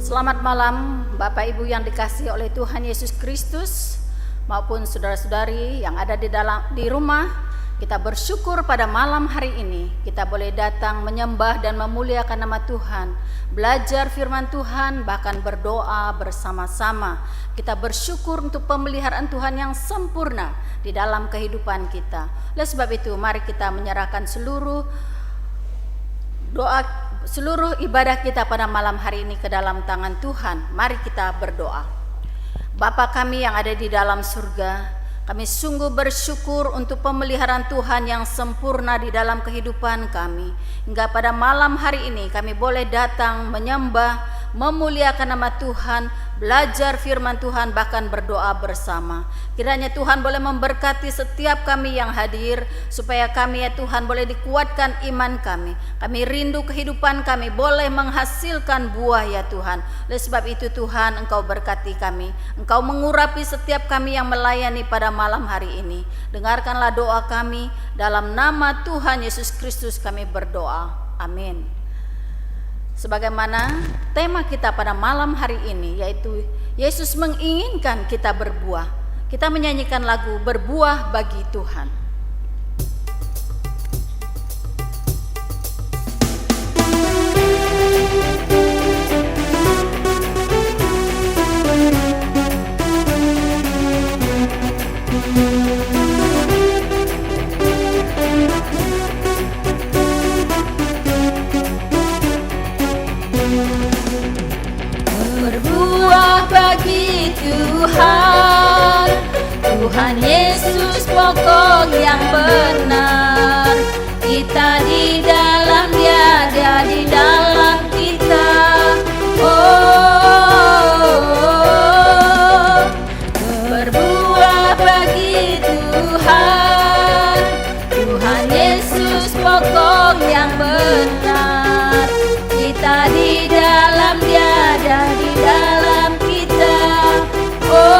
Selamat malam Bapak Ibu yang dikasihi oleh Tuhan Yesus Kristus maupun saudara-saudari yang ada di rumah. Kita bersyukur pada malam hari ini kita boleh datang menyembah dan memuliakan nama Tuhan, belajar firman Tuhan, bahkan berdoa bersama-sama. Kita bersyukur untuk pemeliharaan Tuhan yang sempurna di dalam kehidupan kita. Oleh sebab itu mari kita menyerahkan seluruh ibadah kita pada malam hari ini ke dalam tangan Tuhan. Mari kita berdoa. Bapa kami yang ada di dalam surga, kami sungguh bersyukur untuk pemeliharaan Tuhan yang sempurna di dalam kehidupan kami. Hingga pada malam hari ini kami boleh datang menyembah, memuliakan nama Tuhan, belajar firman Tuhan, bahkan berdoa bersama. Kiranya Tuhan boleh memberkati setiap kami yang hadir, supaya kami ya Tuhan boleh dikuatkan iman kami. Kami rindu kehidupan kami boleh menghasilkan buah ya Tuhan. Oleh sebab itu Tuhan, Engkau berkati kami, Engkau mengurapi setiap kami yang melayani pada malam hari ini. Dengarkanlah doa kami, dalam nama Tuhan Yesus Kristus kami berdoa. Amin. Sebagaimana tema kita pada malam hari ini, yaitu Yesus menginginkan kita berbuah. Kita menyanyikan lagu Berbuah Bagi Tuhan. Berbuah bagi Tuhan, Tuhan Yesus pokok yang benar. Kita di dalam Dia, Dia di dalam kita. Oh, berbuah bagi Tuhan, Tuhan Yesus pokok yang benar. Kita di dalam Dia, Dia di dalam kita. Oh,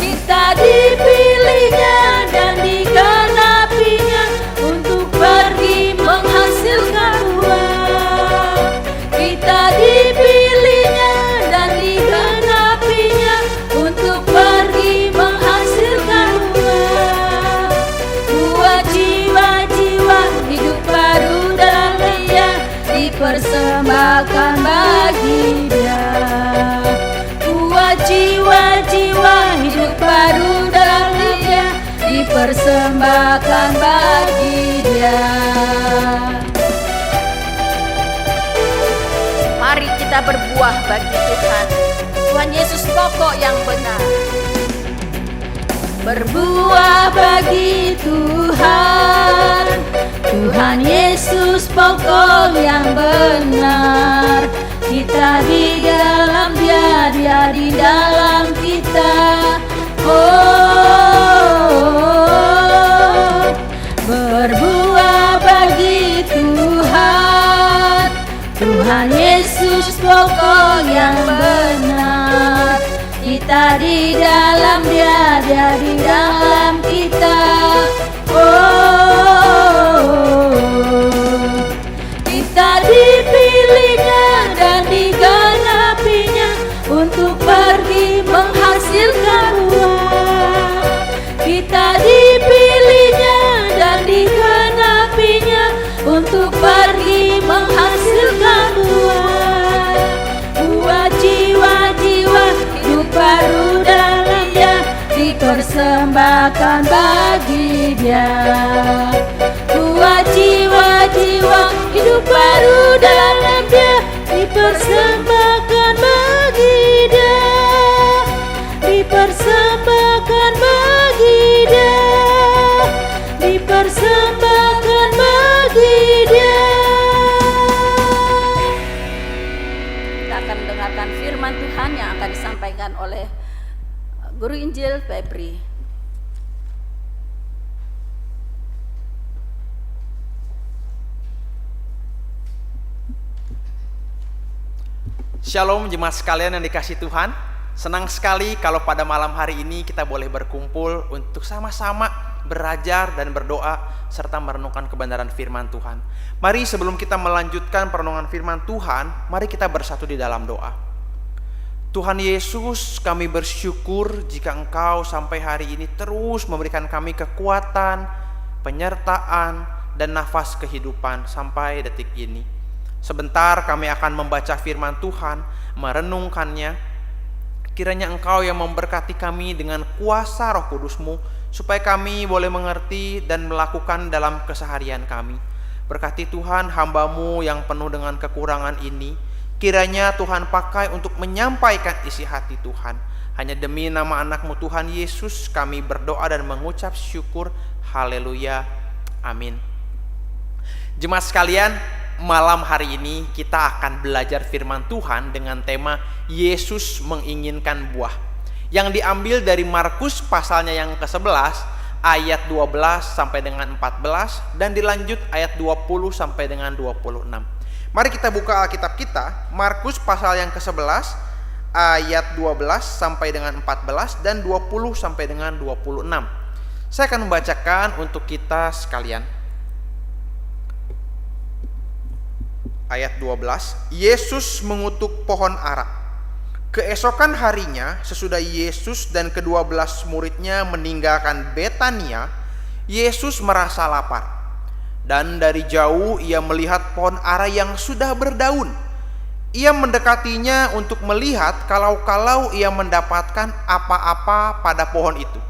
kita dipilihnya dan digenapinya untuk pergi menghasilkan buah. Kita dipilihnya dan digenapinya untuk pergi menghasilkan buah. Buah jiwa-jiwa hidup baru dalam Dia dipersembahkan bagi Dia. Buah jiwa-jiwa hidup baru dalam Dia dipersembahkan bagi Dia. Mari kita berbuah bagi Tuhan. Tuhan Yesus pokok yang benar. Berbuah bagi Tuhan, Tuhan Yesus pokok yang benar. Kita di dalam Dia, Dia di dalam kita. Oh, berbuah bagi Tuhan, Tuhan Yesus pokok yang benar. Kita di dalam Dia, Dia di dalam kita. Oh, kita dipilihnya dan digenapinya untuk pergi menghasilkan buah. Kita dipilihnya dan digenapinya untuk pergi menghasilkan buah. Buah jiwa-jiwa hidup baru dalam Dia dipersembahkan bagi Dia. Buah jiwa-jiwa hidup baru dalam Dia dipersembahkan bagi Dia. Dipersembahkan bagi Dia. Dipersembahkan bagi Dia. Kita akan mendengarkan firman Tuhan yang akan disampaikan oleh Guru Injil Febri. Shalom jemaat sekalian yang dikasihi Tuhan. Senang sekali kalau pada malam hari ini kita boleh berkumpul untuk sama-sama belajar dan berdoa serta merenungkan kebenaran firman Tuhan. Mari sebelum kita melanjutkan perenungan firman Tuhan, mari kita bersatu di dalam doa. Tuhan Yesus, kami bersyukur jika Engkau sampai hari ini terus memberikan kami kekuatan, penyertaan, dan nafas kehidupan sampai detik ini. Sebentar kami akan membaca firman Tuhan, merenungkannya. Kiranya Engkau yang memberkati kami dengan kuasa Roh Kudus-Mu, supaya kami boleh mengerti dan melakukan dalam keseharian kami. Berkati Tuhan hamba-Mu yang penuh dengan kekurangan ini. Kiranya Tuhan pakai untuk menyampaikan isi hati Tuhan. Hanya demi nama anak-Mu Tuhan Yesus kami berdoa dan mengucap syukur. Haleluya. Amin. Jemaat sekalian, malam hari ini kita akan belajar firman Tuhan dengan tema Yesus menginginkan buah, yang diambil dari Markus pasalnya yang ke-11 ayat 12 sampai dengan 14 dan dilanjut ayat 20 sampai dengan 26. Mari kita buka Alkitab kita, Markus pasal yang ke-11 ayat 12 sampai dengan 14 dan 20 sampai dengan 26. Saya akan membacakan untuk kita sekalian. Ayat 12, Yesus mengutuk pohon ara. Keesokan harinya, sesudah Yesus dan ke-12 muridnya meninggalkan Betania, Yesus merasa lapar. Dan dari jauh ia melihat pohon ara yang sudah berdaun. Ia mendekatinya untuk melihat kalau ia mendapatkan apa-apa pada pohon itu.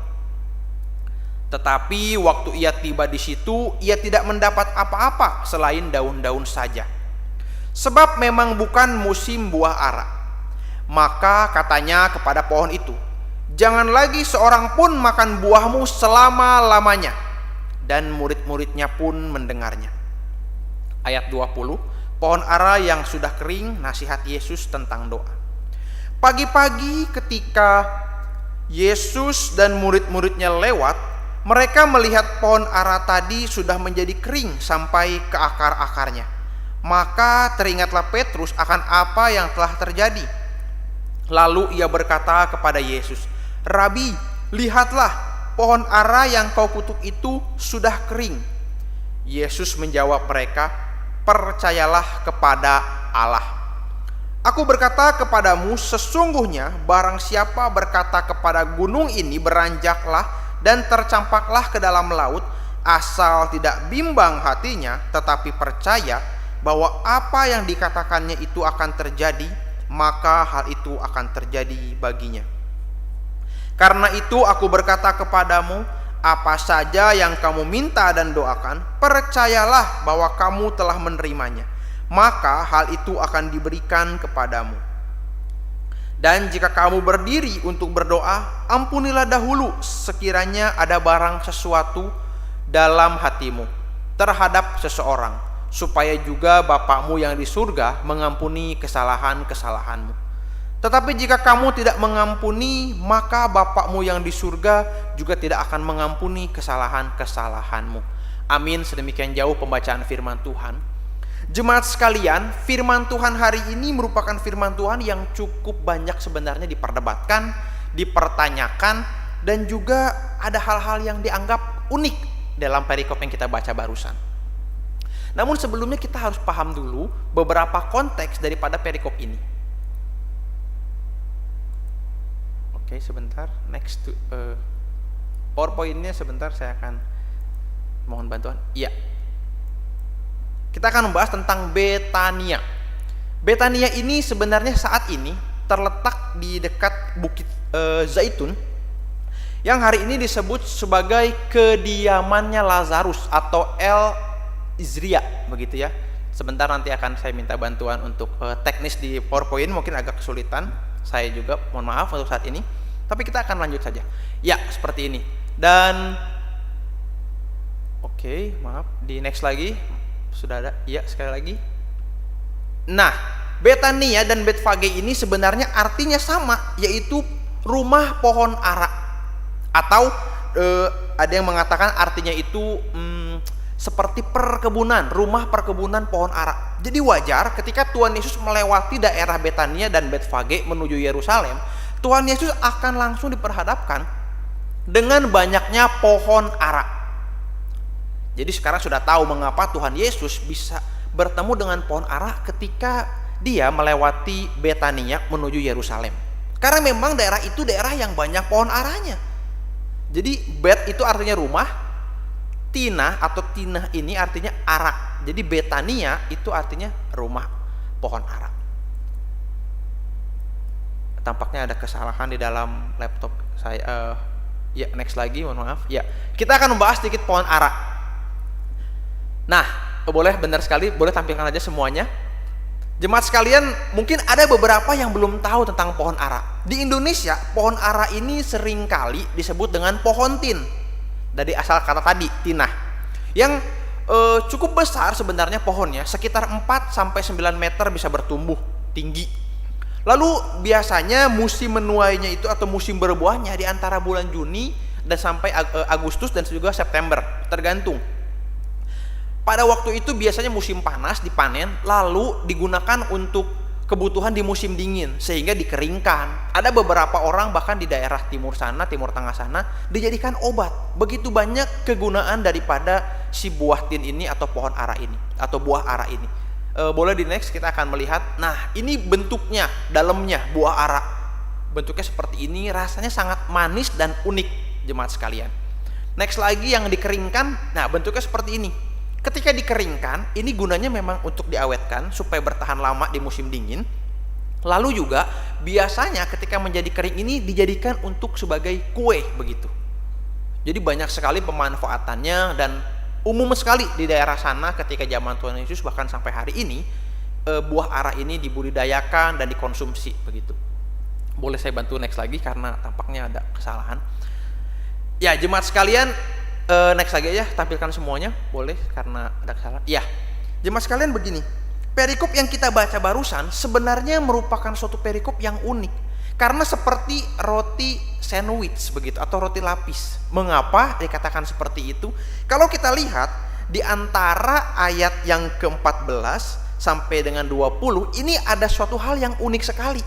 Tetapi waktu ia tiba di situ, ia tidak mendapat apa-apa selain daun-daun saja. Sebab memang bukan musim buah ara. Maka katanya kepada pohon itu, "Jangan lagi seorang pun makan buahmu selama-lamanya." Dan murid-muridnya pun mendengarnya. Ayat 20, pohon ara yang sudah kering, nasihat Yesus tentang doa. Pagi-pagi ketika Yesus dan murid-muridnya lewat, mereka melihat pohon ara tadi sudah menjadi kering sampai ke akar-akarnya. Maka teringatlah Petrus akan apa yang telah terjadi. Lalu ia berkata kepada Yesus, "Rabi, lihatlah, pohon ara yang kau kutuk itu sudah kering." Yesus menjawab mereka, "Percayalah kepada Allah. Aku berkata kepadamu, sesungguhnya barang siapa berkata kepada gunung ini, beranjaklah dan tercampaklah ke dalam laut, asal tidak bimbang hatinya, tetapi percaya bahwa apa yang dikatakannya itu akan terjadi, maka hal itu akan terjadi baginya. Karena itu aku berkata kepadamu, apa saja yang kamu minta dan doakan, percayalah bahwa kamu telah menerimanya, maka hal itu akan diberikan kepadamu. Dan jika kamu berdiri untuk berdoa, ampunilah dahulu sekiranya ada barang sesuatu dalam hatimu terhadap seseorang, supaya juga Bapakmu yang di surga mengampuni kesalahan-kesalahanmu. Tetapi jika kamu tidak mengampuni, maka Bapakmu yang di surga juga tidak akan mengampuni kesalahan-kesalahanmu." Amin. Sedemikian jauh pembacaan firman Tuhan. Jemaat sekalian, firman Tuhan hari ini merupakan firman Tuhan yang cukup banyak sebenarnya diperdebatkan, dipertanyakan, dan juga ada hal-hal yang dianggap unik dalam perikop yang kita baca barusan. Namun sebelumnya kita harus paham dulu beberapa konteks daripada perikop ini. Oke, sebentar. Next to PowerPoint-nya sebentar, saya akan mohon bantuan. Iya. Kita akan membahas tentang Betania. Betania ini sebenarnya saat ini terletak di dekat Bukit Zaitun, yang hari ini disebut sebagai kediamannya Lazarus atau El Izria, begitu ya. Sebentar, nanti akan saya minta bantuan untuk teknis di PowerPoint, mungkin agak kesulitan. Saya juga mohon maaf untuk saat ini. Tapi kita akan lanjut saja. Ya, seperti ini. Dan oke, maaf, di next lagi. Sudah ada? Ya, sekali lagi. Nah, Betania dan Betfage ini sebenarnya artinya sama, yaitu rumah pohon ara. Atau ada yang mengatakan artinya itu seperti perkebunan, rumah perkebunan pohon ara. Jadi wajar ketika Tuhan Yesus melewati daerah Betania dan Betfage menuju Yerusalem, Tuhan Yesus akan langsung diperhadapkan dengan banyaknya pohon ara. Jadi sekarang sudah tahu mengapa Tuhan Yesus bisa bertemu dengan pohon ara ketika dia melewati Betania menuju Yerusalem. Karena memang daerah itu daerah yang banyak pohon aranya. Jadi Bet itu artinya rumah, Tinah atau Tinah ini artinya ara. Jadi Betania itu artinya rumah pohon ara. Tampaknya ada kesalahan di dalam laptop saya. Ya, next lagi, mohon maaf. Ya, kita akan membahas sedikit pohon ara. Nah, boleh, benar sekali, boleh tampilkan aja semuanya. Jemaat sekalian, mungkin ada beberapa yang belum tahu tentang pohon ara. Di Indonesia, pohon ara ini seringkali disebut dengan pohon tin. Dari asal kata tadi, tinah. Yang cukup besar sebenarnya pohonnya, sekitar 4-9 meter bisa bertumbuh tinggi. Lalu biasanya musim menuainya itu atau musim berbuahnya di antara bulan Juni dan sampai Agustus dan juga September, tergantung. Pada waktu itu biasanya musim panas dipanen, lalu digunakan untuk kebutuhan di musim dingin sehingga dikeringkan. Ada beberapa orang bahkan di daerah timur sana, timur tengah sana dijadikan obat. Begitu banyak kegunaan daripada si buah tin ini atau pohon ara ini atau buah ara ini. Boleh di next, kita akan melihat. Nah, ini bentuknya, dalamnya buah ara. Bentuknya seperti ini, rasanya sangat manis dan unik, jemaat sekalian. Next lagi yang dikeringkan, nah bentuknya seperti ini. Ketika dikeringkan, ini gunanya memang untuk diawetkan supaya bertahan lama di musim dingin. Lalu juga biasanya ketika menjadi kering ini dijadikan untuk sebagai kue begitu. Jadi banyak sekali pemanfaatannya dan umum sekali di daerah sana ketika zaman Tuhan Yesus, bahkan sampai hari ini buah ara ini dibudidayakan dan dikonsumsi begitu. Boleh saya bantu next lagi karena tampaknya ada kesalahan. Ya, jemaat sekalian, next lagi aja, tampilkan semuanya, boleh, karena ada kesalahan. Ya, jemaat sekalian, begini, perikop yang kita baca barusan sebenarnya merupakan suatu perikop yang unik. Karena seperti roti sandwich begitu atau roti lapis. Mengapa dikatakan seperti itu? Kalau kita lihat di antara ayat yang ke-14 sampai dengan 20, ini ada suatu hal yang unik sekali.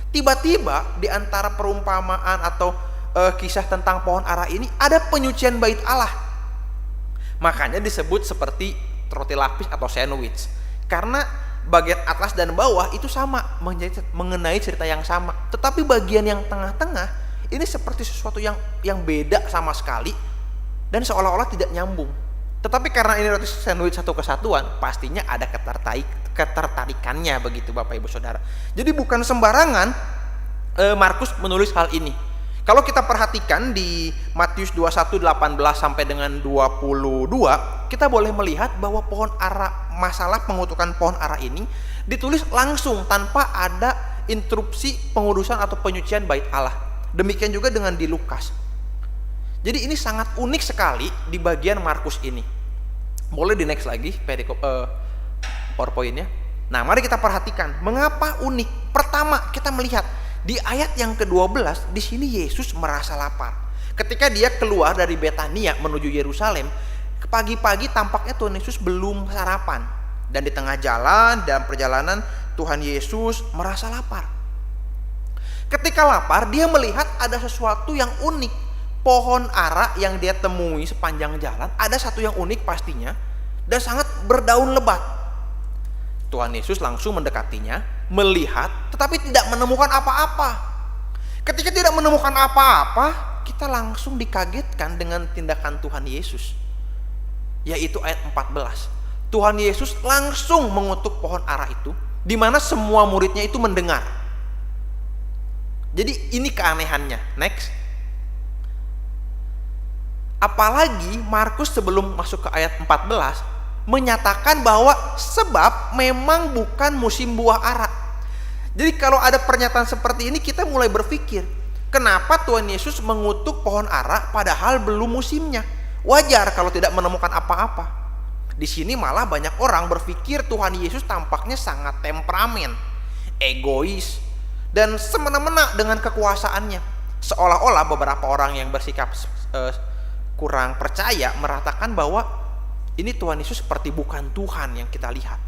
Tiba-tiba di antara perumpamaan atau kisah tentang pohon ara ini ada penyucian bait Allah. Makanya disebut seperti roti lapis atau sandwich. Karena bagian atas dan bawah itu sama, mengenai cerita yang sama. Tetapi bagian yang tengah-tengah ini seperti sesuatu yang beda sama sekali dan seolah-olah tidak nyambung. Tetapi karena ini roti sandwich satu kesatuan, pastinya ada ketertarikannya begitu Bapak Ibu Saudara. Jadi bukan sembarangan Markus menulis hal ini. Kalau kita perhatikan di Matius 21:18 sampai dengan 22, kita boleh melihat bahwa pohon ara, masalah pengutukan pohon ara ini ditulis langsung tanpa ada interupsi pengudusan atau penyucian bait Allah. Demikian juga dengan di Lukas. Jadi ini sangat unik sekali di bagian Markus ini. Boleh di next lagi perikop PowerPoint-nya. Nah, mari kita perhatikan mengapa unik. Pertama, kita melihat di ayat yang ke-12, di sini Yesus merasa lapar. Ketika dia keluar dari Betania menuju Yerusalem, pagi-pagi tampaknya Tuhan Yesus belum sarapan. Dan di tengah jalan, dalam perjalanan, Tuhan Yesus merasa lapar. Ketika lapar, dia melihat ada sesuatu yang unik. Pohon ara yang dia temui sepanjang jalan, ada satu yang unik pastinya, dan sangat berdaun lebat. Tuhan Yesus langsung mendekatinya, melihat, tetapi tidak menemukan apa-apa. Ketika tidak menemukan apa-apa, kita langsung dikagetkan dengan tindakan Tuhan Yesus, yaitu ayat 14. Tuhan Yesus langsung mengutuk pohon ara itu, di mana semua muridnya itu mendengar. Jadi ini keanehannya. Next. Apalagi Markus sebelum masuk ke ayat 14 menyatakan bahwa sebab memang bukan musim buah ara. Jadi kalau ada pernyataan seperti ini, kita mulai berpikir, kenapa Tuhan Yesus mengutuk pohon ara padahal belum musimnya? Wajar kalau tidak menemukan apa-apa. Di sini malah banyak orang berpikir Tuhan Yesus tampaknya sangat temperamen, egois, dan semena-mena dengan kekuasaannya. Seolah-olah beberapa orang yang bersikap kurang percaya meratakan bahwa ini Tuhan Yesus seperti bukan Tuhan yang kita lihat,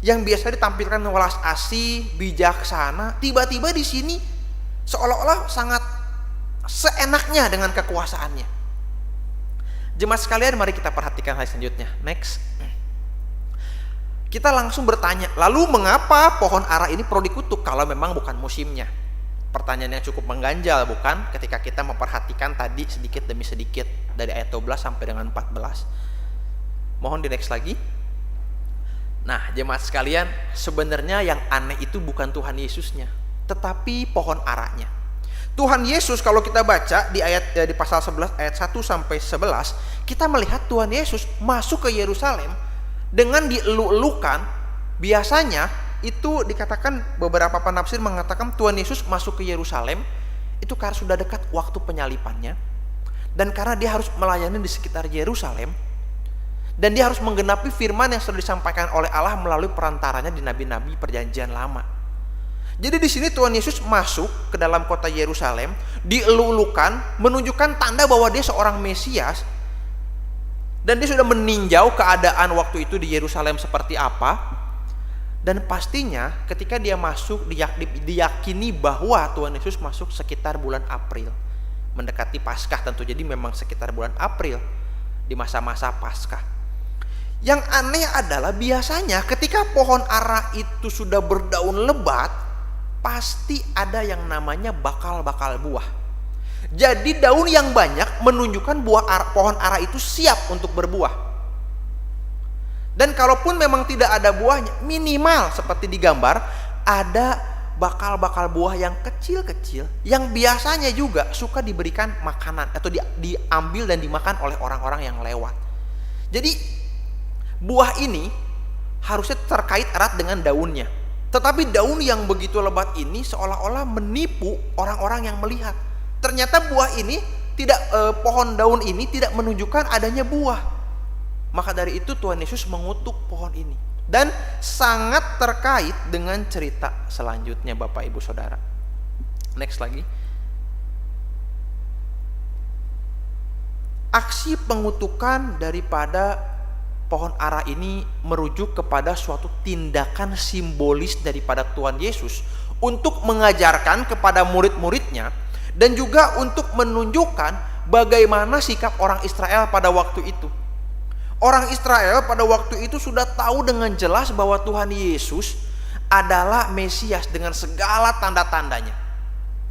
yang biasa ditampilkan welas asih, bijaksana, tiba-tiba di sini seolah-olah sangat seenaknya dengan kekuasaannya. Jemaat sekalian, mari kita perhatikan hal selanjutnya. Next. Kita langsung bertanya, lalu mengapa pohon ara ini perlu dikutuk kalau memang bukan musimnya? Pertanyaan yang cukup mengganjal, bukan? Ketika kita memperhatikan tadi sedikit demi sedikit dari ayat 12 sampai dengan 14. Mohon di next lagi. Nah, jemaat sekalian, sebenarnya yang aneh itu bukan Tuhan Yesusnya, tetapi pohon aranya. Tuhan Yesus kalau kita baca di di pasal 11 ayat 1 sampai 11, kita melihat Tuhan Yesus masuk ke Yerusalem dengan dielu-elukan. Biasanya itu dikatakan, beberapa penafsir mengatakan Tuhan Yesus masuk ke Yerusalem itu karena sudah dekat waktu penyalipannya, dan karena dia harus melayani di sekitar Yerusalem, dan dia harus menggenapi firman yang sudah disampaikan oleh Allah melalui perantaranya di nabi-nabi perjanjian lama. Jadi di sini Tuhan Yesus masuk ke dalam kota Yerusalem, dielu-elukan, menunjukkan tanda bahwa dia seorang Mesias, dan dia sudah meninjau keadaan waktu itu di Yerusalem seperti apa. Dan pastinya ketika dia masuk, diyakini bahwa Tuhan Yesus masuk sekitar bulan April, mendekati Paskah tentu. Jadi memang sekitar bulan April, di masa-masa Paskah. Yang aneh adalah biasanya ketika pohon ara itu sudah berdaun lebat, pasti ada yang namanya bakal-bakal buah. Jadi daun yang banyak menunjukkan pohon ara itu siap untuk berbuah. Dan kalaupun memang tidak ada buahnya, minimal seperti digambar, ada bakal-bakal buah yang kecil-kecil yang biasanya juga suka diberikan makanan atau diambil dan dimakan oleh orang-orang yang lewat. Jadi buah ini harusnya terkait erat dengan daunnya. Tetapi daun yang begitu lebat ini seolah-olah menipu orang-orang yang melihat. Ternyata buah ini tidak, pohon daun ini tidak menunjukkan adanya buah. Maka dari itu Tuhan Yesus mengutuk pohon ini, dan sangat terkait dengan cerita selanjutnya, Bapak Ibu Saudara. Next lagi. Aksi pengutukan daripada pohon ara ini merujuk kepada suatu tindakan simbolis daripada Tuhan Yesus untuk mengajarkan kepada murid-muridnya, dan juga untuk menunjukkan bagaimana sikap orang Israel pada waktu itu. Orang Israel pada waktu itu sudah tahu dengan jelas bahwa Tuhan Yesus adalah Mesias dengan segala tanda-tandanya.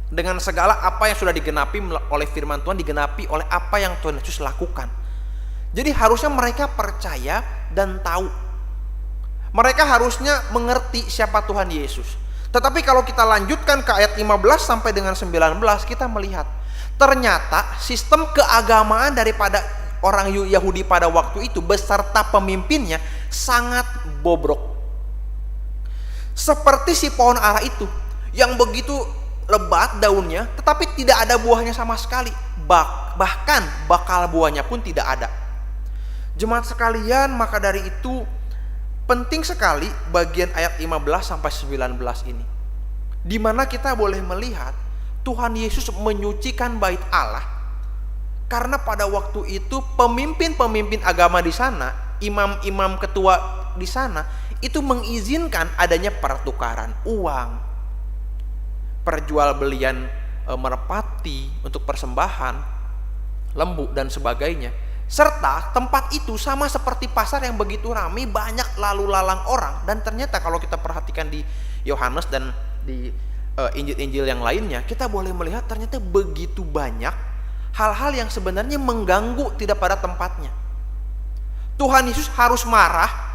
Dengan segala apa yang sudah digenapi oleh firman Tuhan, digenapi oleh apa yang Tuhan Yesus lakukan. Jadi harusnya mereka percaya dan tahu. Mereka harusnya mengerti siapa Tuhan Yesus. Tetapi kalau kita lanjutkan ke ayat 15 sampai dengan 19, kita melihat ternyata sistem keagamaan daripada orang Yahudi pada waktu itu beserta pemimpinnya sangat bobrok. Seperti si pohon ara itu yang begitu lebat daunnya tetapi tidak ada buahnya sama sekali. Bahkan bakal buahnya pun tidak ada. Jemaat sekalian, maka dari itu penting sekali bagian ayat 15 sampai 19 ini, di mana kita boleh melihat Tuhan Yesus menyucikan bait Allah. Karena pada waktu itu pemimpin-pemimpin agama di sana, imam-imam ketua di sana itu mengizinkan adanya pertukaran uang, perjualbelian merpati untuk persembahan, lembu dan sebagainya. Serta tempat itu sama seperti pasar yang begitu ramai, banyak lalu lalang orang. Dan ternyata kalau kita perhatikan di Yohanes dan di Injil-Injil yang lainnya, kita boleh melihat ternyata begitu banyak hal-hal yang sebenarnya mengganggu tidak pada tempatnya. Tuhan Yesus harus marah.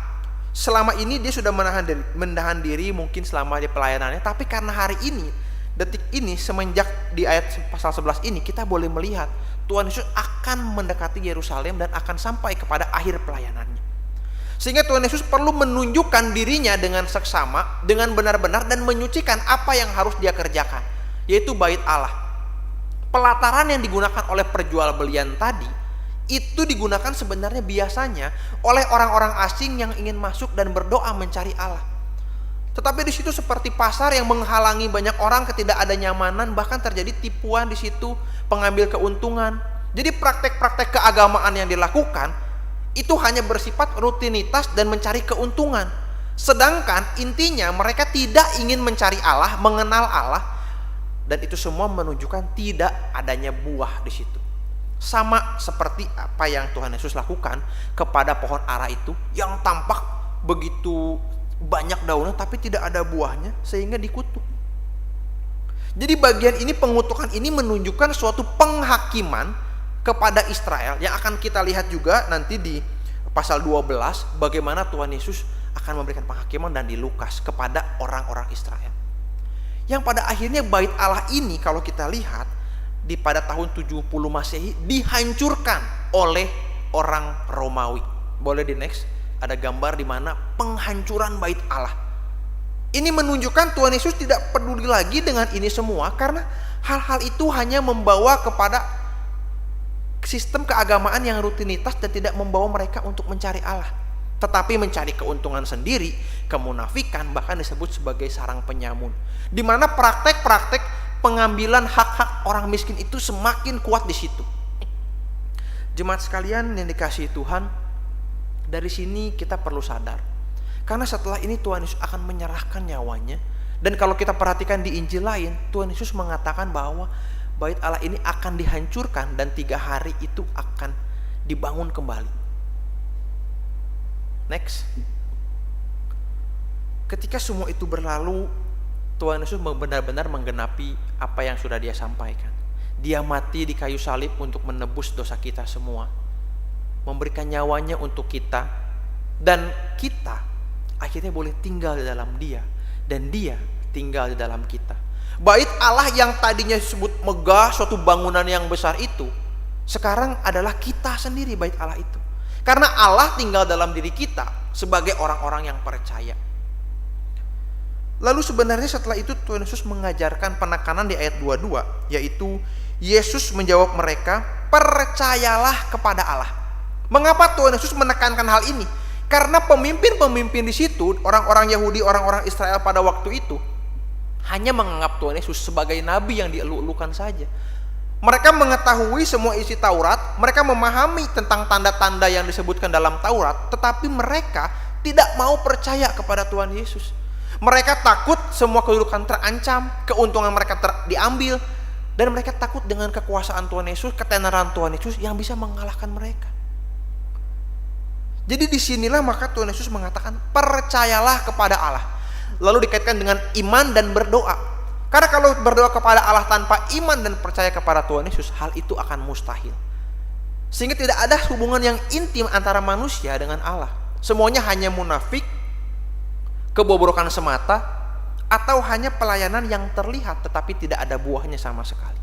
Selama ini dia sudah menahan diri mungkin selama di pelayanannya, tapi karena hari ini, detik ini, semenjak di ayat pasal 11 ini, kita boleh melihat Tuhan Yesus akan mendekati Yerusalem dan akan sampai kepada akhir pelayanannya. Sehingga Tuhan Yesus perlu menunjukkan dirinya dengan seksama, dengan benar-benar, dan menyucikan apa yang harus dia kerjakan, yaitu bait Allah. Pelataran yang digunakan oleh perjualbelian tadi itu digunakan sebenarnya biasanya oleh orang-orang asing yang ingin masuk dan berdoa mencari Allah. Tetapi di situ seperti pasar yang menghalangi banyak orang ketidaknyamanan, bahkan terjadi tipuan di situ, pengambil keuntungan. Jadi praktek-praktek keagamaan yang dilakukan itu hanya bersifat rutinitas dan mencari keuntungan. Sedangkan intinya mereka tidak ingin mencari Allah, mengenal Allah, Dan itu semua menunjukkan tidak adanya buah di situ. Sama seperti apa yang Tuhan Yesus lakukan kepada pohon ara itu yang tampak begitu banyak daunnya tapi tidak ada buahnya sehingga dikutuk. Jadi bagian ini, pengutukan ini menunjukkan suatu penghakiman kepada Israel yang akan kita lihat juga nanti di pasal 12 bagaimana Tuhan Yesus akan memberikan penghakiman dan di Lukas kepada orang-orang Israel. Yang pada akhirnya bait Allah ini kalau kita lihat pada tahun 70 Masehi dihancurkan oleh orang Romawi. Boleh di next, ada gambar di mana penghancuran bait Allah. Ini menunjukkan Tuhan Yesus tidak peduli lagi dengan ini semua karena hal-hal itu hanya membawa kepada sistem keagamaan yang rutinitas dan tidak membawa mereka untuk mencari Allah, tetapi mencari keuntungan sendiri, kemunafikan, bahkan disebut sebagai sarang penyamun, di mana praktek-praktek pengambilan hak-hak orang miskin itu semakin kuat di situ. Jemaat sekalian yang dikasihi Tuhan, dari sini kita perlu sadar, karena setelah ini Tuhan Yesus akan menyerahkan nyawanya. Dan kalau kita perhatikan di Injil lain, Tuhan Yesus mengatakan bahwa bait Allah ini akan dihancurkan dan 3 hari itu akan dibangun kembali. Next. Ketika semua itu berlalu, Tuhan Yesus benar-benar menggenapi apa yang sudah Dia sampaikan. Dia mati di kayu salib untuk menebus dosa kita semua, memberikan nyawanya untuk kita, dan kita akhirnya boleh tinggal di dalam Dia, dan Dia tinggal di dalam kita. Bait Allah yang tadinya disebut megah, suatu bangunan yang besar itu, sekarang adalah kita sendiri bait Allah itu. Karena Allah tinggal dalam diri kita sebagai orang-orang yang percaya. Lalu sebenarnya setelah itu Tuhan Yesus mengajarkan penekanan di ayat 22, yaitu Yesus menjawab mereka, percayalah kepada Allah. Mengapa Tuhan Yesus menekankan hal ini? Karena pemimpin-pemimpin di situ, orang-orang Yahudi, orang-orang Israel pada waktu itu, hanya menganggap Tuhan Yesus sebagai nabi yang dieluk-elukan saja. Mereka mengetahui semua isi Taurat, mereka memahami tentang tanda-tanda yang disebutkan dalam Taurat, tetapi mereka tidak mau percaya kepada Tuhan Yesus. Mereka takut semua kedudukan terancam, keuntungan mereka diambil, dan mereka takut dengan kekuasaan Tuhan Yesus, ketenaran Tuhan Yesus yang bisa mengalahkan mereka. Jadi disinilah maka Tuhan Yesus mengatakan, percayalah kepada Allah. Lalu dikaitkan dengan iman dan berdoa. Karena kalau berdoa kepada Allah tanpa iman dan percaya kepada Tuhan Yesus, hal itu akan mustahil. Sehingga tidak ada hubungan yang intim antara manusia dengan Allah. Semuanya hanya munafik, kebobrokan semata, atau hanya pelayanan yang terlihat tetapi tidak ada buahnya sama sekali.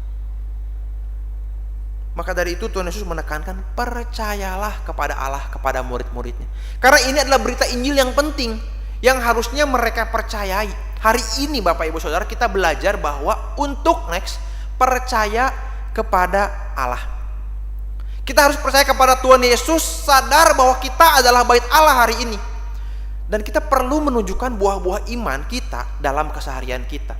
Maka dari itu Tuhan Yesus menekankan, percayalah kepada Allah, kepada murid-muridnya. Karena ini adalah berita Injil yang penting, yang harusnya mereka percayai. Hari ini Bapak Ibu Saudara kita belajar bahwa untuk next, percaya kepada Allah. Kita harus percaya kepada Tuhan Yesus, sadar bahwa kita adalah bait Allah hari ini. Dan kita perlu menunjukkan buah-buah iman kita dalam keseharian kita.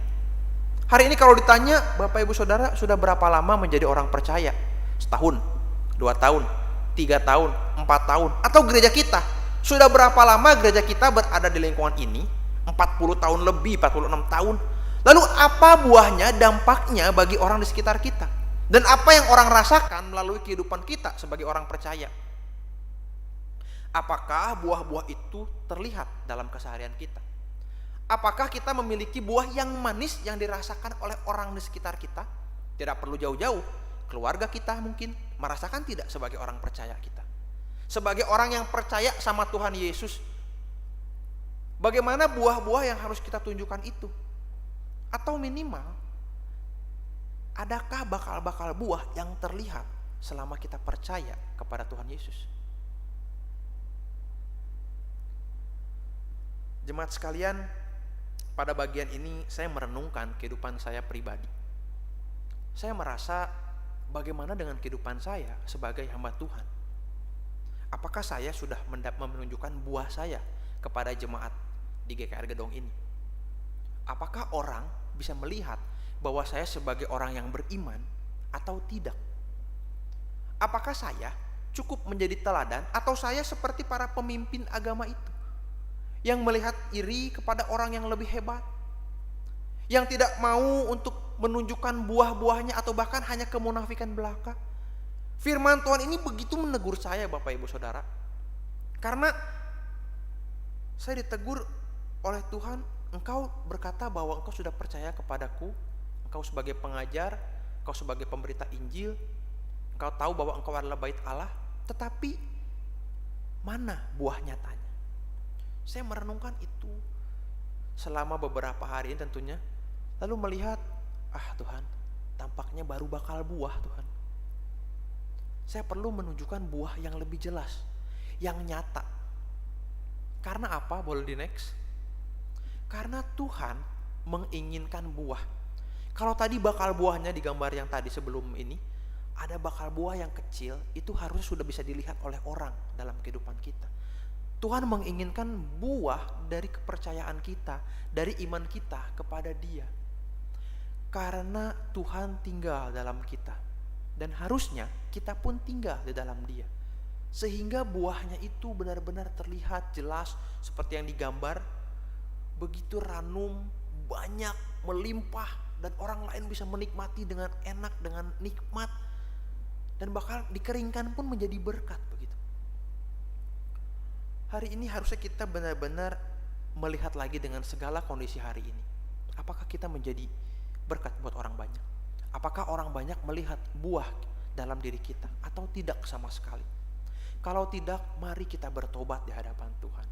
Hari ini kalau ditanya, Bapak Ibu Saudara sudah berapa lama menjadi orang percaya? Setahun, 2 tahun, 3 tahun, 4 tahun. Atau gereja kita, sudah berapa lama gereja kita berada di lingkungan ini? 40 tahun lebih, 46 tahun. Lalu apa buahnya, dampaknya bagi orang di sekitar kita? Dan apa yang orang rasakan melalui kehidupan kita sebagai orang percaya? Apakah buah-buah itu terlihat dalam keseharian kita? Apakah kita memiliki buah yang manis yang dirasakan oleh orang di sekitar kita? Tidak perlu jauh-jauh, keluarga kita mungkin merasakan tidak sebagai orang percaya kita. Sebagai orang yang percaya sama Tuhan Yesus, bagaimana buah-buah yang harus kita tunjukkan itu? Atau minimal, adakah bakal-bakal buah yang terlihat selama kita percaya kepada Tuhan Yesus? Jemaat sekalian, pada bagian ini saya merenungkan kehidupan saya pribadi. Saya merasa bagaimana dengan kehidupan saya sebagai hamba Tuhan. Apakah saya sudah menunjukkan buah saya kepada jemaat di GKR Gedong ini? Apakah orang bisa melihat bahwa saya sebagai orang yang beriman atau tidak? Apakah saya cukup menjadi teladan atau saya seperti para pemimpin agama itu yang melihat iri kepada orang yang lebih hebat, yang tidak mau untuk menunjukkan buah-buahnya atau bahkan hanya kemunafikan belaka? Firman Tuhan ini begitu menegur saya Bapak Ibu Saudara. Karena saya ditegur oleh Tuhan, engkau berkata bahwa engkau sudah percaya kepadaku, engkau sebagai pengajar, engkau sebagai pemberita Injil, engkau tahu bahwa engkau adalah bait Allah, tetapi mana buah nyatanya? Saya merenungkan itu selama beberapa hari ini tentunya, lalu melihat, Tuhan, tampaknya baru bakal buah Tuhan. Saya perlu menunjukkan buah yang lebih jelas, yang nyata. Karena apa? Boleh di next? Karena Tuhan menginginkan buah. Kalau tadi bakal buahnya di gambar yang tadi sebelum ini, ada bakal buah yang kecil, itu harusnya sudah bisa dilihat oleh orang dalam kehidupan kita. Tuhan menginginkan buah dari kepercayaan kita, dari iman kita kepada Dia. Karena Tuhan tinggal dalam kita, dan harusnya kita pun tinggal di dalam Dia. Sehingga buahnya itu benar-benar terlihat jelas seperti yang digambar, begitu ranum, banyak, melimpah, dan orang lain bisa menikmati dengan enak, dengan nikmat, dan bakal dikeringkan pun menjadi berkat begitu. Hari ini harusnya kita benar-benar melihat lagi dengan segala kondisi hari ini. Apakah kita menjadi berkat buat orang banyak? Apakah orang banyak melihat buah dalam diri kita atau tidak sama sekali? Kalau tidak, mari kita bertobat di hadapan Tuhan.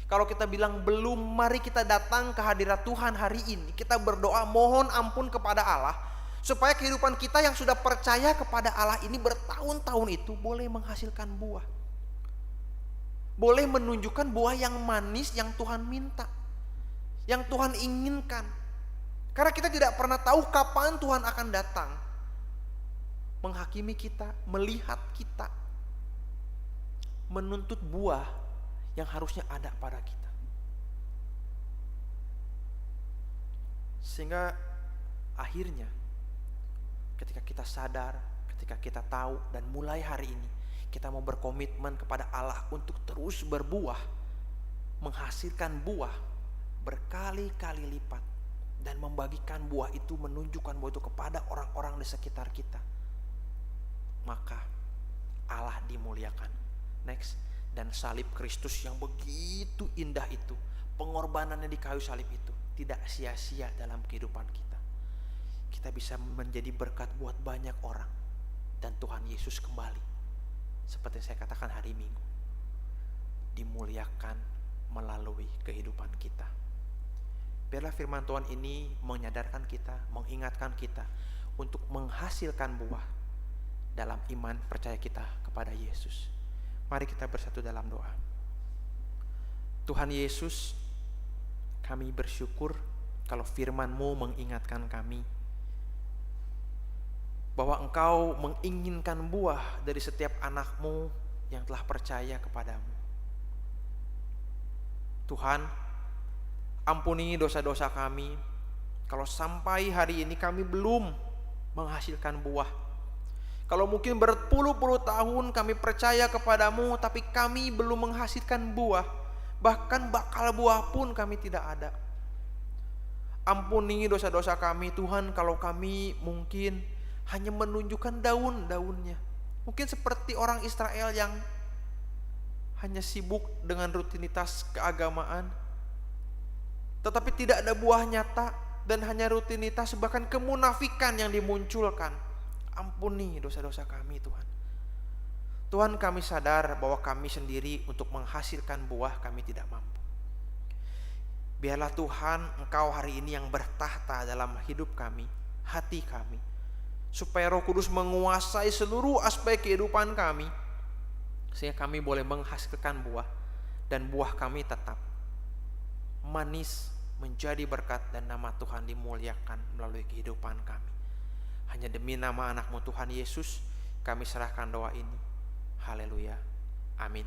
Kalau kita bilang belum, mari kita datang ke hadirat Tuhan hari ini. Kita berdoa mohon ampun kepada Allah, supaya kehidupan kita yang sudah percaya kepada Allah ini bertahun-tahun itu boleh menghasilkan buah. Boleh menunjukkan buah yang manis yang Tuhan minta, yang Tuhan inginkan. Karena kita tidak pernah tahu kapan Tuhan akan datang menghakimi kita, melihat kita, menuntut buah yang harusnya ada pada kita. Sehingga akhirnya ketika kita sadar, ketika kita tahu, dan mulai hari ini kita mau berkomitmen kepada Allah untuk terus berbuah, menghasilkan buah berkali-kali lipat, dan membagikan buah itu, menunjukkan buah itu kepada orang-orang di sekitar kita, maka Allah dimuliakan. Next. Dan salib Kristus yang begitu indah itu, pengorbanannya di kayu salib itu tidak sia-sia dalam kehidupan kita. Kita bisa menjadi berkat buat banyak orang, dan Tuhan Yesus kembali seperti saya katakan hari Minggu, dimuliakan melalui kehidupan kita. Biarlah firman Tuhan ini menyadarkan kita, mengingatkan kita untuk menghasilkan buah dalam iman percaya kita kepada Yesus. Mari kita bersatu dalam doa. Tuhan Yesus, kami bersyukur kalau firman-Mu mengingatkan kami bahwa Engkau menginginkan buah dari setiap anak-Mu yang telah percaya kepadamu. Tuhan, ampuni dosa-dosa kami kalau sampai hari ini kami belum menghasilkan buah. Kalau mungkin berpuluh-puluh tahun kami percaya kepadamu, tapi kami belum menghasilkan buah, bahkan bakal buah pun kami tidak ada. Ampuni dosa-dosa kami Tuhan, kalau kami mungkin hanya menunjukkan daun-daunnya. Mungkin seperti orang Israel yang hanya sibuk dengan rutinitas keagamaan, tetapi tidak ada buah nyata, dan hanya rutinitas bahkan kemunafikan yang dimunculkan. Ampuni dosa-dosa kami Tuhan. Tuhan, kami sadar bahwa kami sendiri untuk menghasilkan buah kami tidak mampu. Biarlah Tuhan Engkau hari ini yang bertahta dalam hidup kami, hati kami, supaya Roh Kudus menguasai seluruh aspek kehidupan kami, sehingga kami boleh menghasilkan buah, dan buah kami tetap manis, menjadi berkat, dan nama Tuhan dimuliakan melalui kehidupan kami. Hanya demi nama anak-Mu Tuhan Yesus kami serahkan doa ini. Haleluya. Amin.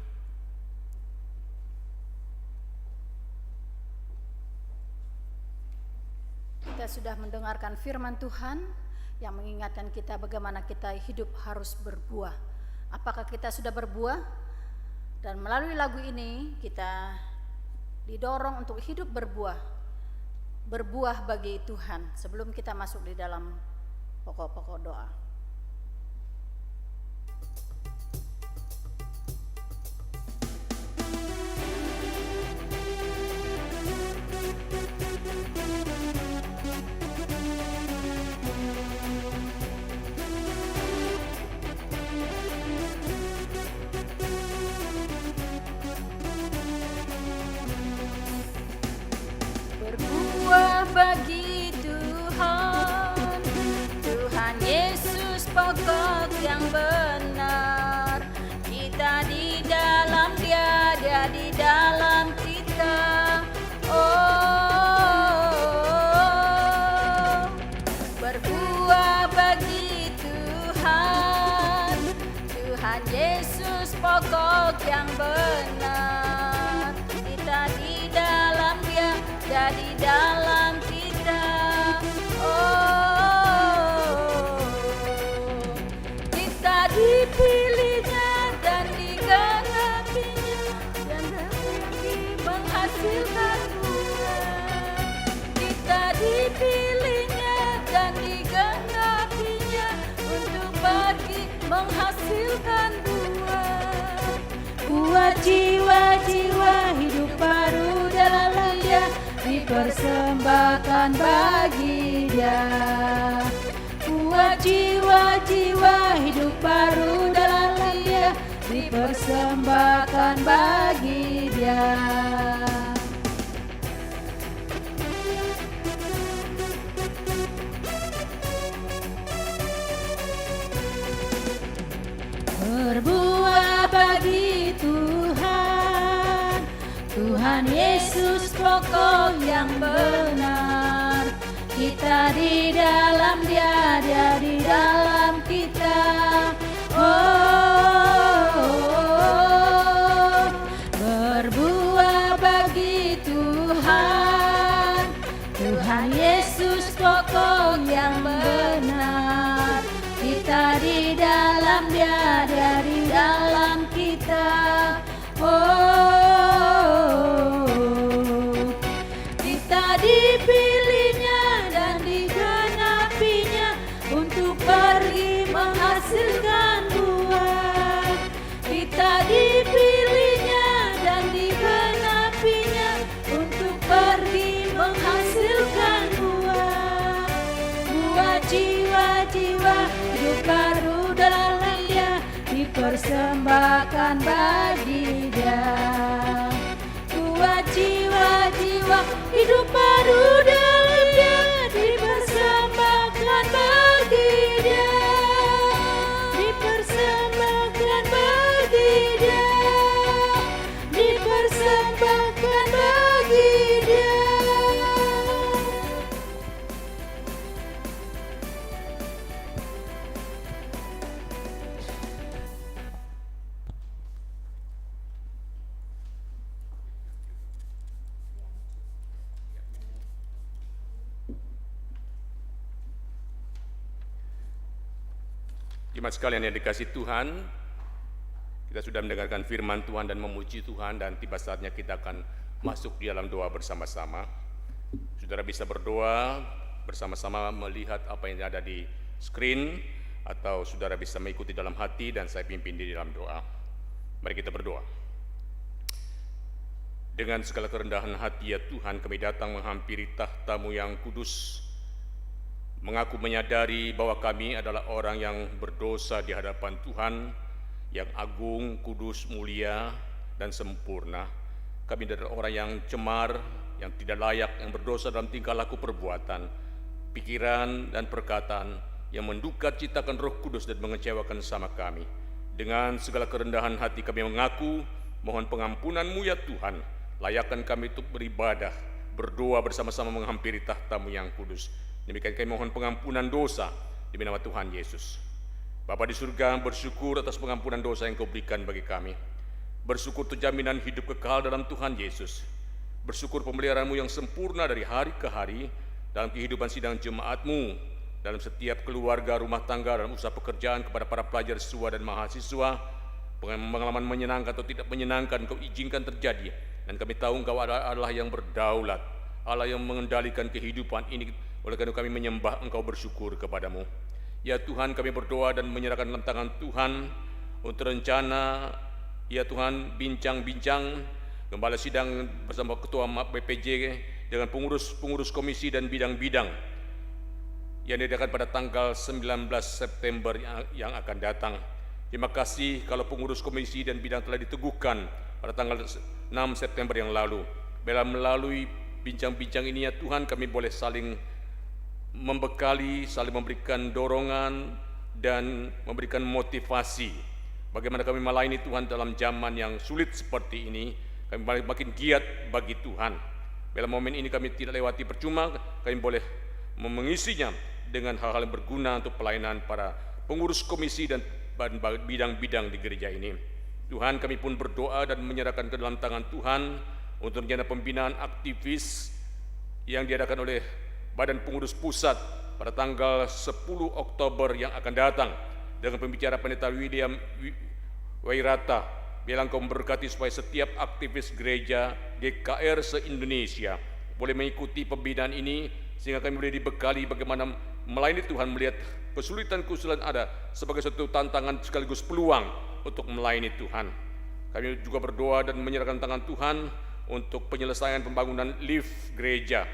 Kita sudah mendengarkan firman Tuhan yang mengingatkan kita bagaimana kita hidup harus berbuah. Apakah kita sudah berbuah? Dan melalui lagu ini kita didorong untuk hidup berbuah berbuah bagi Tuhan sebelum kita masuk di dalam pokok-pokok doa. Berbuah bagi Tuhan, Tuhan Yesus pokok yang benar. Kita di dalam Dia, Dia di dalam kita. Oh, berbuah bagi Tuhan, Tuhan Yesus pokok yang benar. Kita di dalam Dia, Dia di dalam kita. Oh, kita dipilihnya dan digenapinya, dan pergi menghasilkan buah. Kita dipilihnya dan digenapinya untuk pergi menghasilkan buah. Buat jiwa-jiwa hidup baru dalam Dia, dipersembahkan bagi Dia. Buat jiwa-jiwa hidup baru dalam Dia, dipersembahkan bagi Dia. Berbuah bagi Tuhan, Tuhan Yesus pokok yang benar. Kita di dalam Dia, Dia di dalam kita. Oh, berbuah bagi Tuhan, Tuhan Yesus pokok yang benar. Kita di dalam Dia, Dia di dalam kita. Oh, kita dipilihnya dan digenapinya untuk pergi menghasilkan buah. Kita dipilihnya dan digenapinya untuk pergi menghasilkan buah. Buat jiwa-jiwa hidup baru dalam Dia, dipersembahkan bagi Dia. Buat jiwa-jiwa hidup baru dalam Dia, dipersembahkan bagi Dia. Dipersembahkan bagi Dia, dipersembahkan bagi Dia. Jemaat sekalian yang dikasihi Tuhan, kita sudah mendengarkan firman Tuhan dan memuji Tuhan, dan tiba saatnya kita akan masuk di dalam doa bersama-sama. Saudara bisa berdoa bersama-sama melihat apa yang ada di screen, atau saudara bisa mengikuti dalam hati dan saya pimpin di dalam doa. Mari kita berdoa. Dengan segala kerendahan hati ya Tuhan, kami datang menghampiri tahta-Mu yang kudus, mengaku menyadari bahwa kami adalah orang yang berdosa di hadapan Tuhan yang agung, kudus, mulia, dan sempurna. Kami adalah orang yang cemar, yang tidak layak, yang berdosa dalam tingkah laku perbuatan, pikiran, dan perkataan yang menduka citakan Roh Kudus dan mengecewakan sama kami. Dengan segala kerendahan hati kami mengaku, mohon pengampunan-Mu ya Tuhan, layakkan kami untuk beribadah, berdoa bersama-sama menghampiri tahta-Mu yang kudus. Demikian kami mohon pengampunan dosa demi nama Tuhan Yesus. Bapa di surga, bersyukur atas pengampunan dosa yang Kau berikan bagi kami. Bersyukur untuk jaminan hidup kekal dalam Tuhan Yesus. Bersyukur pemeliharaan-Mu yang sempurna dari hari ke hari dalam kehidupan sidang jemaat-Mu, dalam setiap keluarga, rumah tangga, dalam usaha pekerjaan, kepada para pelajar, siswa dan mahasiswa. Pengalaman menyenangkan atau tidak menyenangkan Kau izinkan terjadi, dan kami tahu Engkau adalah yang berdaulat. Allah yang mengendalikan kehidupan ini. Oleh karena kami menyembah Engkau, bersyukur kepadamu. Ya Tuhan, kami berdoa dan menyerahkan dalam tangan Tuhan untuk rencana, ya Tuhan, bincang-bincang Gembala sidang bersama Ketua BPJ dengan pengurus komisi dan bidang-bidang yang diadakan pada tanggal 19 September yang akan datang. Terima kasih kalau pengurus komisi dan bidang telah diteguhkan pada tanggal 6 September yang lalu. Bila melalui bincang-bincang ini ya Tuhan, kami boleh saling membekali, saling memberikan dorongan dan memberikan motivasi. Bagaimana kami melayani Tuhan dalam zaman yang sulit seperti ini, kami makin giat bagi Tuhan. Bila momen ini kami tidak lewati percuma, kami boleh mengisinya dengan hal-hal yang berguna untuk pelayanan para pengurus komisi dan bidang-bidang di gereja ini. Tuhan, kami pun berdoa dan menyerahkan ke dalam tangan Tuhan untuk rencana pembinaan aktivis yang diadakan oleh Badan Pengurus Pusat pada tanggal 10 Oktober yang akan datang dengan pembicara Pendeta William Wairata. Bilang Kau memberkati supaya setiap aktivis gereja GKR se-Indonesia boleh mengikuti pembinaan ini, sehingga kami boleh dibekali bagaimana melayani Tuhan, melihat kesulitan-kesulitan ada sebagai satu tantangan sekaligus peluang untuk melayani Tuhan. Kami juga berdoa dan menyerahkan tangan Tuhan untuk penyelesaian pembangunan lift gereja.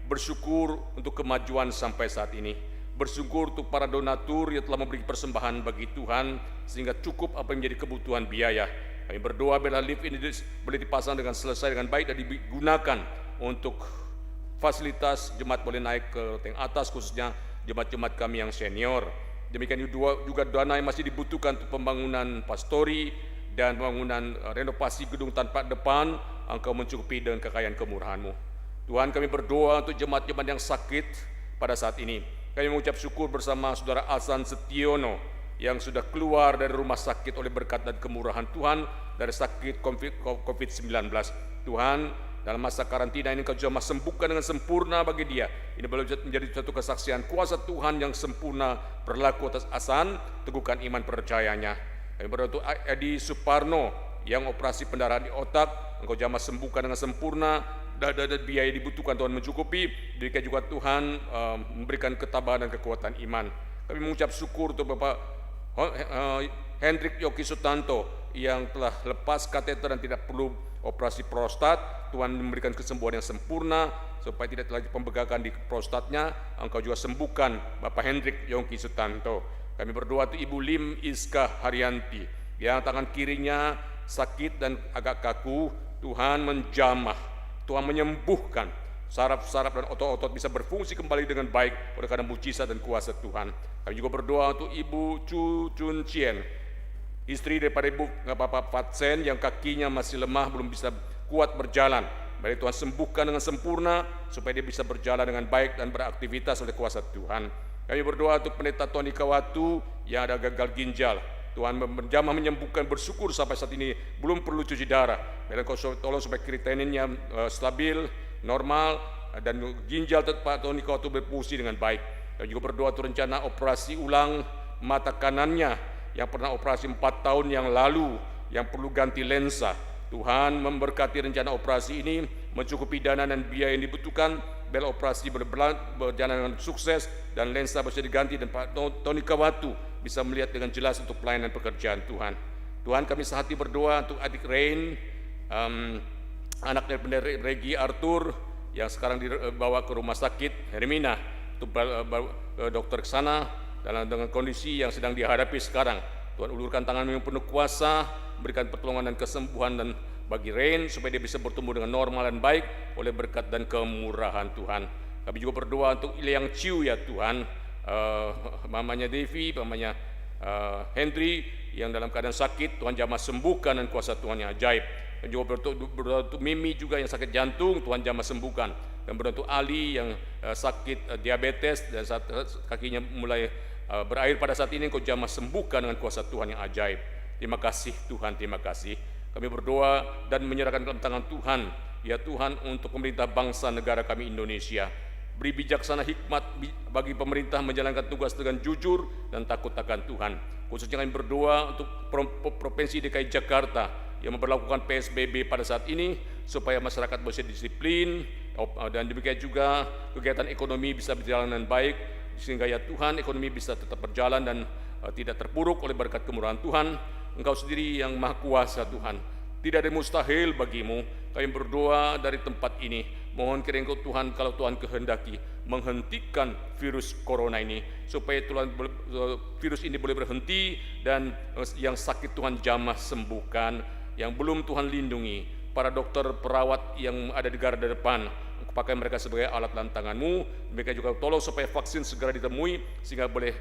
Bersyukur untuk kemajuan sampai saat ini. Bersyukur untuk para donatur yang telah memberi persembahan bagi Tuhan sehingga cukup apa yang menjadi kebutuhan biaya. Kami berdoa bila lift ini boleh dipasang dengan selesai dengan baik dan digunakan untuk fasilitas jemaat boleh naik ke loteng atas, khususnya jemaat-jemaat kami yang senior. Demikian juga dana yang masih dibutuhkan untuk pembangunan pastori dan pembangunan renovasi gedung tanpa depan. Engkau mencukupi dengan kekayaan kemurahan-Mu. Tuhan, kami berdoa untuk jemaat-jemaat yang sakit pada saat ini. Kami mengucap syukur bersama Saudara Alsan Setiono yang sudah keluar dari rumah sakit oleh berkat dan kemurahan Tuhan dari sakit COVID-19. Tuhan, dalam masa karantina ini Kau jamah sembuhkan dengan sempurna bagi dia. Ini boleh menjadi satu kesaksian kuasa Tuhan yang sempurna berlaku atas Asan, teguhkan iman percayanya. Kami berdoa untuk Edi Suparno yang operasi pendarahan di otak, Engkau jamah sembuhkan dengan sempurna, dan biaya dibutuhkan Tuhan mencukupi. Demikian juga Tuhan memberikan ketabahan dan kekuatan iman. Kami mengucap syukur untuk Bapak Hendrik Yoki Sutanto yang telah lepas kateter dan tidak perlu operasi prostat. Tuhan memberikan kesembuhan yang sempurna supaya tidak lagi pembegakan di prostatnya. Engkau juga sembuhkan Bapak Hendrik Yoki Sutanto. Kami berdoa untuk Ibu Lim Iska Haryanti yang tangan kirinya sakit dan agak kaku. Tuhan menjamah, Tuhan menyembuhkan saraf-saraf dan otot-otot bisa berfungsi kembali dengan baik oleh karena mujizat dan kuasa Tuhan. Kami juga berdoa untuk Ibu Chu Chun Chien, istri daripada Ibu Bapak Fatsen yang kakinya masih lemah, belum bisa kuat berjalan. Mari Tuhan sembuhkan dengan sempurna supaya dia bisa berjalan dengan baik dan beraktivitas oleh kuasa Tuhan. Kami berdoa untuk Pendeta Tony Kawatu yang ada gagal ginjal. Tuhan menjamah menyembuhkan, bersyukur sampai saat ini belum perlu cuci darah. Mari Kau tolong supaya kreatininnya stabil, normal, dan ginjal Pak Tony Kawatu berfungsi dengan baik. Dan juga berdoa untuk rencana operasi ulang mata kanannya yang pernah operasi 4 tahun yang lalu yang perlu ganti lensa. Tuhan memberkati rencana operasi ini, mencukupi dana dan biaya yang dibutuhkan, biar operasi berjalan dengan sukses dan lensa bisa diganti dan Pak Tony Kawatu bisa melihat dengan jelas untuk pelayanan pekerjaan Tuhan. Tuhan, kami sehati berdoa untuk adik Rain, anak dari Regi Arthur yang sekarang dibawa ke rumah sakit Hermina untuk dokter ke sana dengan kondisi yang sedang dihadapi sekarang. Tuhan, ulurkan tangan yang penuh kuasa, berikan pertolongan dan kesembuhan dan bagi Rain supaya dia bisa bertumbuh dengan normal dan baik oleh berkat dan kemurahan Tuhan. Kami juga berdoa untuk Iliang Chiu ya Tuhan, mamanya Devi, mamanya Henry yang dalam keadaan sakit. Tuhan jamah sembuhkan dan kuasa Tuhan yang ajaib. Dan juga berdoa untuk Mimi juga yang sakit jantung, Tuhan jamah sembuhkan. Dan berdoa untuk Ali yang sakit diabetes dan kakinya mulai berair pada saat ini, Kau jamah sembuhkan dengan kuasa Tuhan yang ajaib. Terima kasih Tuhan, terima kasih. Kami berdoa dan menyerahkan dalam tangan Tuhan, ya Tuhan, untuk pemerintah bangsa negara kami Indonesia. Beri bijaksana hikmat bagi pemerintah menjalankan tugas dengan jujur dan takut akan Tuhan. Khususnya kami berdoa untuk Provinsi DKI Jakarta yang memperlakukan PSBB pada saat ini, supaya masyarakat bisa disiplin dan demikian juga kegiatan ekonomi bisa berjalan dengan baik, sehingga ya Tuhan ekonomi bisa tetap berjalan dan tidak terpuruk oleh berkat kemurahan Tuhan. Engkau sendiri yang maha kuasa Tuhan, tidak ada yang mustahil bagimu. Kami berdoa dari tempat ini, mohon kiranya Engkau Tuhan, kalau Tuhan kehendaki, menghentikan virus corona ini, supaya Tuhan, virus ini boleh berhenti, dan yang sakit Tuhan jamah sembuhkan, yang belum Tuhan lindungi, para dokter, perawat yang ada di garda depan, pakai mereka sebagai alat lantangan-Mu. Mereka juga tolong supaya vaksin segera ditemui, sehingga boleh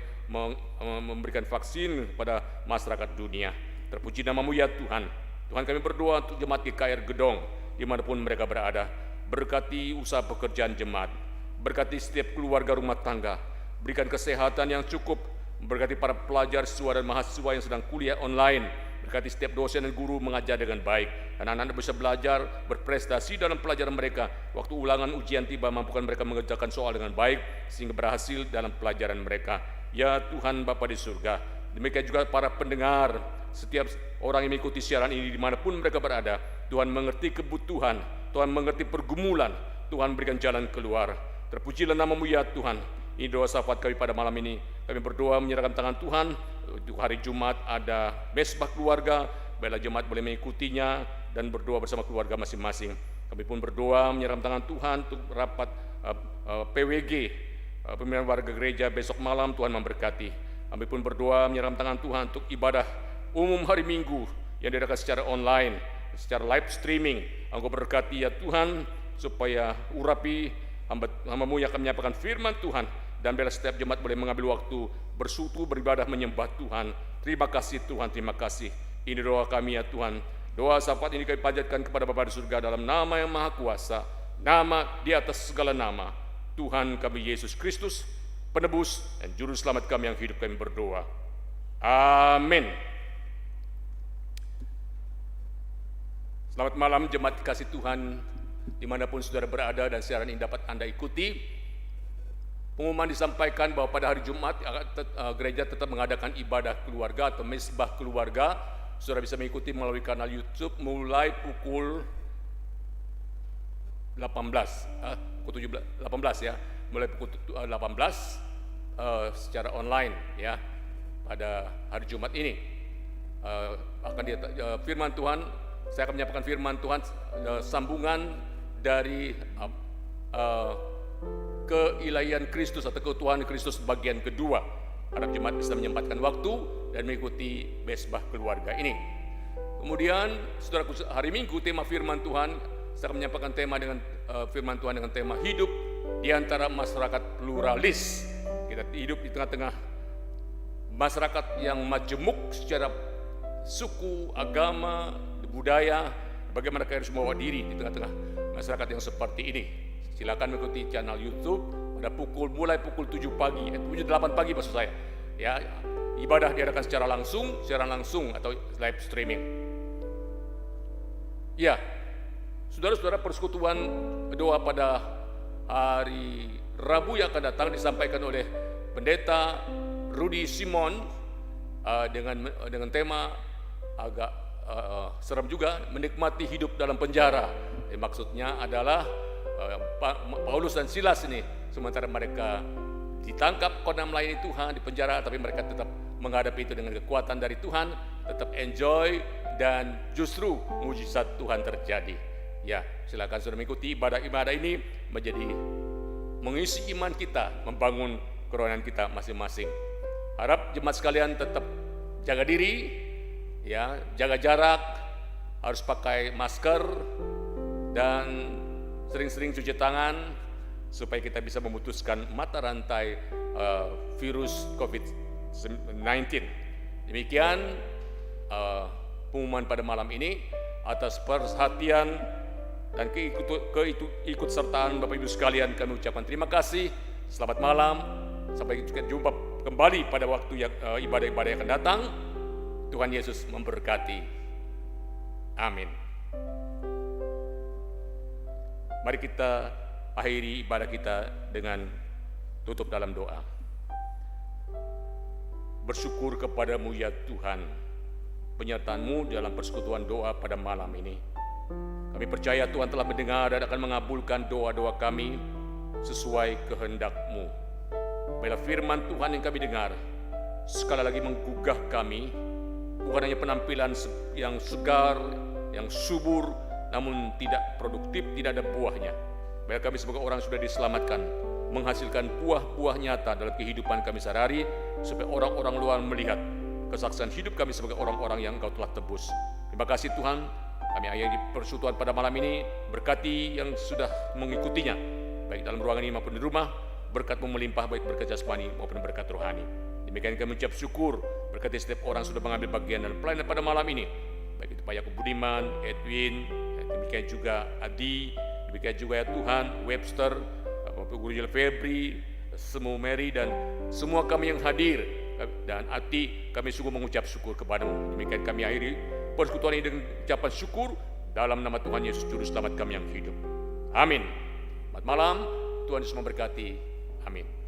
memberikan vaksin kepada masyarakat dunia. Terpuji nama-Mu ya Tuhan. Tuhan, kami berdoa untuk jemaat GKR Gedong, dimanapun mereka berada. Berkati usaha pekerjaan jemaat, berkati setiap keluarga rumah tangga, berikan kesehatan yang cukup, berkati para pelajar, siswa dan mahasiswa yang sedang kuliah online, berkati setiap dosen dan guru mengajar dengan baik, dan anak-anak bisa belajar, berprestasi dalam pelajaran mereka. Waktu ulangan ujian tiba, mampukan mereka mengerjakan soal dengan baik, sehingga berhasil dalam pelajaran mereka. Ya Tuhan Bapa di surga, demikian juga para pendengar, setiap orang yang mengikuti siaran ini dimanapun mereka berada, Tuhan mengerti kebutuhan, Tuhan mengerti pergumulan, Tuhan berikan jalan keluar. Terpujilah nama-Mu ya Tuhan. Ini doa syafaat kami pada malam ini. Kami berdoa menyerahkan tangan Tuhan. Untuk hari Jumat ada mesbah keluarga, baiklah jemaat boleh mengikutinya dan berdoa bersama keluarga masing-masing. Kami pun berdoa menyerahkan tangan Tuhan untuk rapat PWG, pemilihan warga gereja besok malam. Tuhan memberkati. Kami pun berdoa menyerahkan tangan Tuhan untuk ibadah umum hari Minggu yang diadakan secara online, secara live streaming. Engkau berkati ya Tuhan, supaya urapi hamba-Mu yang akan menyampaikan firman Tuhan, dan biarlah setiap jemaat boleh mengambil waktu bersekutu, beribadah, menyembah Tuhan. Terima kasih Tuhan, terima kasih. Ini doa kami ya Tuhan. Doa syafaat ini kami panjatkan kepada Bapa di surga dalam nama yang maha kuasa, nama di atas segala nama, Tuhan kami Yesus Kristus, penebus dan juru selamat kami yang hidup. Kami berdoa. Amin. Selamat malam jemaat kasih Tuhan, dimanapun saudara berada dan siaran ini dapat Anda ikuti. Pengumuman disampaikan bahwa pada hari Jumat gereja tetap mengadakan ibadah keluarga atau mesbah keluarga. Saudara bisa mengikuti melalui kanal YouTube mulai pukul 18 ya, mulai pukul 18 secara online ya pada hari Jumat ini. Akan firman Tuhan, saya akan menyampaikan firman Tuhan sambungan dari keilahian Kristus atau keutuhan Kristus bagian kedua. Harap jemaat bisa menyempatkan waktu dan mengikuti mesbah keluarga ini. Kemudian, saudaraku, hari Minggu tema firman Tuhan, saya akan menyampaikan tema dengan firman Tuhan dengan tema hidup di antara masyarakat pluralis. Kita hidup di tengah-tengah masyarakat yang majemuk secara suku, agama, budaya. Bagaimana kita harus membawa diri di tengah-tengah masyarakat yang seperti ini. Silakan mengikuti channel YouTube pada mulai pukul 7 pagi, 8 pagi maksud saya. Ya, ibadah diadakan secara langsung atau live streaming. Ya, saudara-saudara, persekutuan doa pada hari Rabu yang akan datang disampaikan oleh Pendeta Rudy Simon dengan tema agak serem juga, menikmati hidup dalam penjara. Maksudnya adalah Paulus dan Silas ini, sementara mereka ditangkap karena melayani Tuhan di penjara, tapi mereka tetap menghadapi itu dengan kekuatan dari Tuhan, tetap enjoy, dan justru mujizat Tuhan terjadi. Ya, silakan saudara mengikuti ibadah-ibadah ini menjadi mengisi iman kita, membangun kerohanian kita masing-masing. Harap jemaat sekalian tetap jaga diri, ya, jaga jarak, harus pakai masker dan sering-sering cuci tangan supaya kita bisa memutuskan mata rantai virus COVID-19. Demikian pengumuman pada malam ini. Atas perhatian dan keikutsertaan Bapak Ibu sekalian, kami ucapkan terima kasih. Selamat malam. Sampai jumpa kembali pada waktu yang ibadah-ibadah yang akan datang. Tuhan Yesus memberkati. Amin. Mari kita akhiri ibadah kita dengan tutup dalam doa. Bersyukur kepadamu ya Tuhan, penyertaan-Mu dalam persekutuan doa pada malam ini. Kami Kami percaya Tuhan telah mendengar dan akan mengabulkan doa-doa kami sesuai kehendak-Mu. Bila firman Tuhan yang kami dengar sekali lagi menggugah kami, bukan hanya penampilan yang segar, yang subur, namun tidak produktif, tidak ada buahnya. Bila kami sebagai orang sudah diselamatkan, menghasilkan buah-buah nyata dalam kehidupan kami sehari-hari, supaya orang-orang luar melihat kesaksian hidup kami sebagai orang-orang yang Engkau telah tebus. Terima kasih Tuhan, kami akhiri persekutuan pada malam ini, berkati yang sudah mengikutinya, baik dalam ruangan ini maupun di rumah, berkat-Mu melimpah baik berkat jasmani maupun berkat rohani. Demikian kami mengucap syukur, berkati setiap orang sudah mengambil bagian dalam pelayanan pada malam ini, baik itu Pak Yakub Budiman, Edwin, demikian juga Adi, demikian juga ya Tuhan, Webster, Bapak Guru Jel Febri, semua Mary dan semua kami yang hadir, dan Ati, kami sungguh mengucap syukur kepada-Mu. Demikian kami akhiri persekutuan ini dengan ucapan syukur dalam nama Tuhan Yesus Juru Selamat kami yang hidup. Amin. Selamat malam, Tuhan Yesus memberkati. Amin.